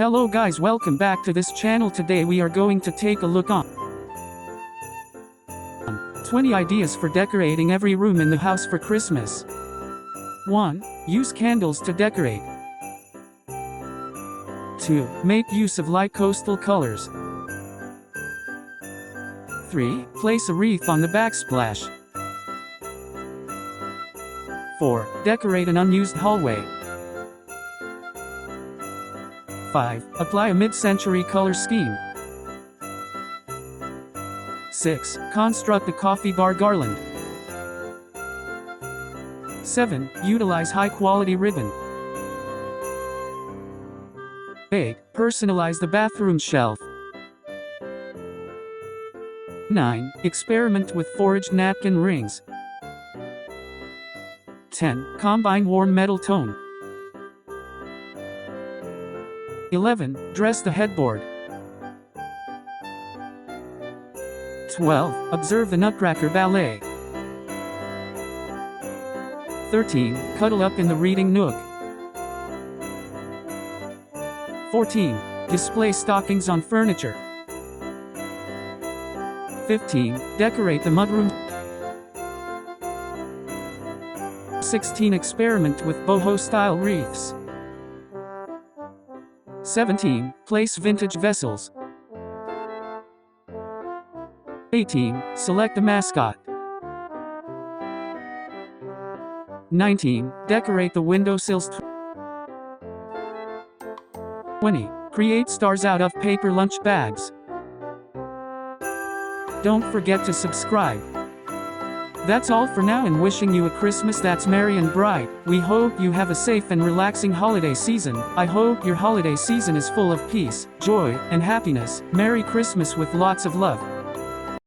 Hello guys, welcome back to this channel. Today we are going to take a look on 20 ideas for decorating every room in the house for Christmas. 1. Use candles to decorate. 2. Make use of light coastal colors. 3. Place a wreath on the backsplash. 4. Decorate an unused hallway. 5. Apply a mid-century color scheme. 6. Construct a coffee bar garland. 7. Utilize high-quality ribbon. 8. Personalize the bathroom shelf. 9. Experiment with foraged napkin rings. 10. Combine warm metal tone. 11. Dress the headboard. 12. Observe the Nutcracker Ballet. 13. Cuddle up in the reading nook. 14. Display stockings on furniture. 15. Decorate the mudroom. 16. Experiment with boho-style wreaths. 17. Place vintage vessels. 18. Select a mascot. 19. Decorate the windowsills. 20. Create stars out of paper lunch bags. Don't forget to subscribe. That's all for now, and wishing you a Christmas that's merry and bright. We hope you have a safe and relaxing holiday season. I hope your holiday season is full of peace, joy, and happiness. Merry Christmas with lots of love.